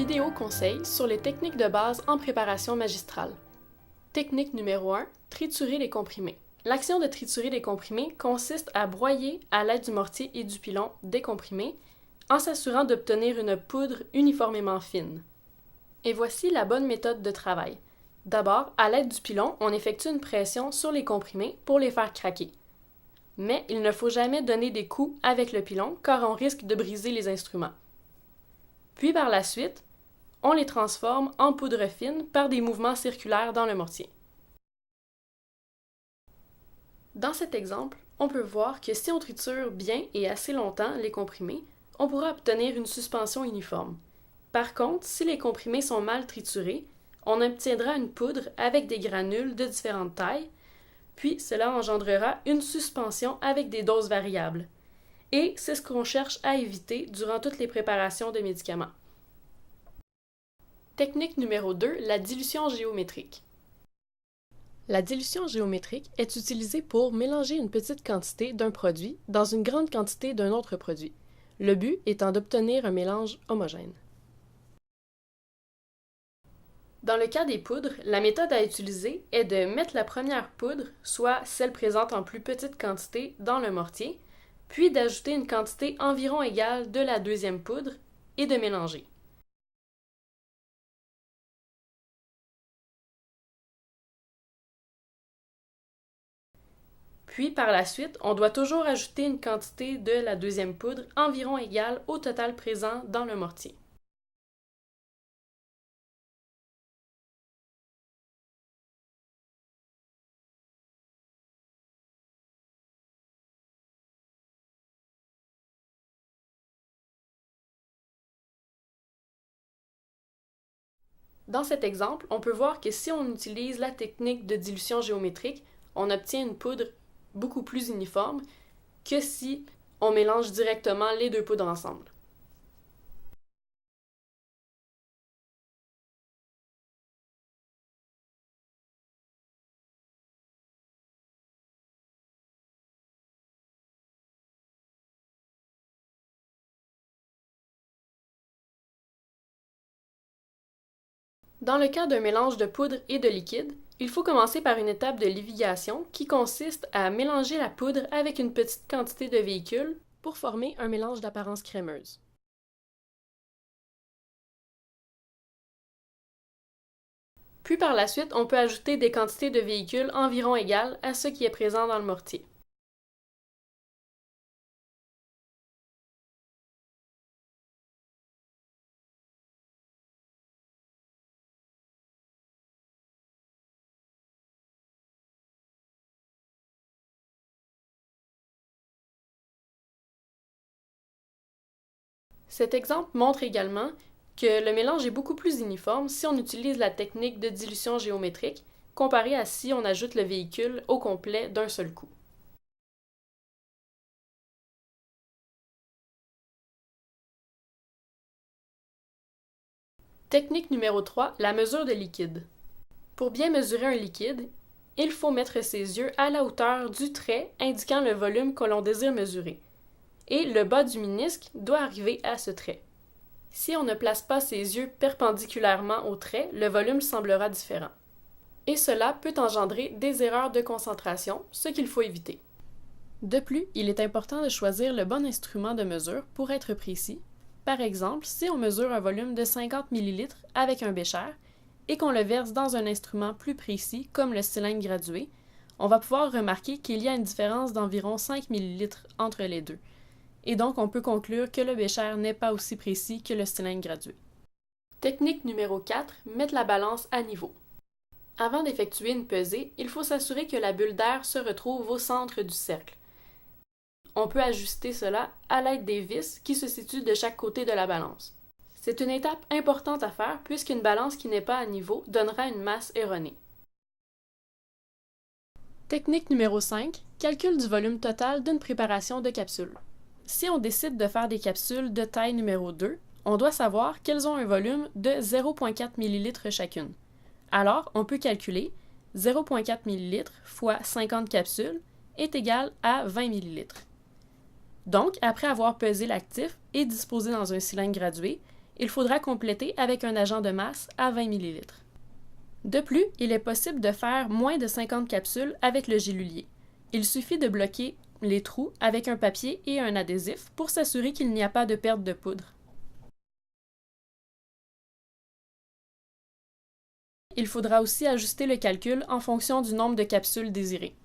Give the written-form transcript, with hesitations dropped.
Vidéo conseil sur les techniques de base en préparation magistrale. Technique numéro 1, triturer les comprimés. L'action de triturer les comprimés consiste à broyer à l'aide du mortier et du pilon des comprimés en s'assurant d'obtenir une poudre uniformément fine. Et voici la bonne méthode de travail. D'abord, à l'aide du pilon, on effectue une pression sur les comprimés pour les faire craquer. Mais il ne faut jamais donner des coups avec le pilon car on risque de briser les instruments. Puis par la suite, on les transforme en poudre fine par des mouvements circulaires dans le mortier. Dans cet exemple, on peut voir que si on triture bien et assez longtemps les comprimés, on pourra obtenir une suspension uniforme. Par contre, si les comprimés sont mal triturés, on obtiendra une poudre avec des granules de différentes tailles, puis cela engendrera une suspension avec des doses variables. Et c'est ce qu'on cherche à éviter durant toutes les préparations de médicaments. Technique numéro 2, la dilution géométrique. La dilution géométrique est utilisée pour mélanger une petite quantité d'un produit dans une grande quantité d'un autre produit, le but étant d'obtenir un mélange homogène. Dans le cas des poudres, la méthode à utiliser est de mettre la première poudre, soit celle présente en plus petite quantité, dans le mortier, puis d'ajouter une quantité environ égale de la deuxième poudre et de mélanger. Puis par la suite, on doit toujours ajouter une quantité de la deuxième poudre environ égale au total présent dans le mortier. Dans cet exemple, on peut voir que si on utilise la technique de dilution géométrique, on obtient une poudre beaucoup plus uniforme que si on mélange directement les deux poudres ensemble. Dans le cas d'un mélange de poudre et de liquide, il faut commencer par une étape de livigation qui consiste à mélanger la poudre avec une petite quantité de véhicule pour former un mélange d'apparence crémeuse. Puis par la suite, on peut ajouter des quantités de véhicules environ égales à ce qui est présent dans le mortier. Cet exemple montre également que le mélange est beaucoup plus uniforme si on utilise la technique de dilution géométrique comparé à si on ajoute le véhicule au complet d'un seul coup. Technique numéro 3, la mesure de liquide. Pour bien mesurer un liquide, il faut mettre ses yeux à la hauteur du trait indiquant le volume que l'on désire mesurer. Et le bas du ménisque doit arriver à ce trait. Si on ne place pas ses yeux perpendiculairement au trait, le volume semblera différent. Et cela peut engendrer des erreurs de concentration, ce qu'il faut éviter. De plus, il est important de choisir le bon instrument de mesure pour être précis. Par exemple, si on mesure un volume de 50 ml avec un bécher et qu'on le verse dans un instrument plus précis comme le cylindre gradué, on va pouvoir remarquer qu'il y a une différence d'environ 5 ml entre les deux. Et donc on peut conclure que le bécher n'est pas aussi précis que le cylindre gradué. Technique numéro 4, mettre la balance à niveau. Avant d'effectuer une pesée, il faut s'assurer que la bulle d'air se retrouve au centre du cercle. On peut ajuster cela à l'aide des vis qui se situent de chaque côté de la balance. C'est une étape importante à faire puisqu'une balance qui n'est pas à niveau donnera une masse erronée. Technique numéro 5, calcul du volume total d'une préparation de capsules. Si on décide de faire des capsules de taille numéro 2, on doit savoir qu'elles ont un volume de 0,4 ml chacune. Alors, on peut calculer 0,4 ml fois 50 capsules est égal à 20 ml. Donc, après avoir pesé l'actif et disposé dans un cylindre gradué, il faudra compléter avec un agent de masse à 20 ml. De plus, il est possible de faire moins de 50 capsules avec le gélulier. Il suffit de bloquer les trous avec un papier et un adhésif pour s'assurer qu'il n'y a pas de perte de poudre. Il faudra aussi ajuster le calcul en fonction du nombre de capsules désirées.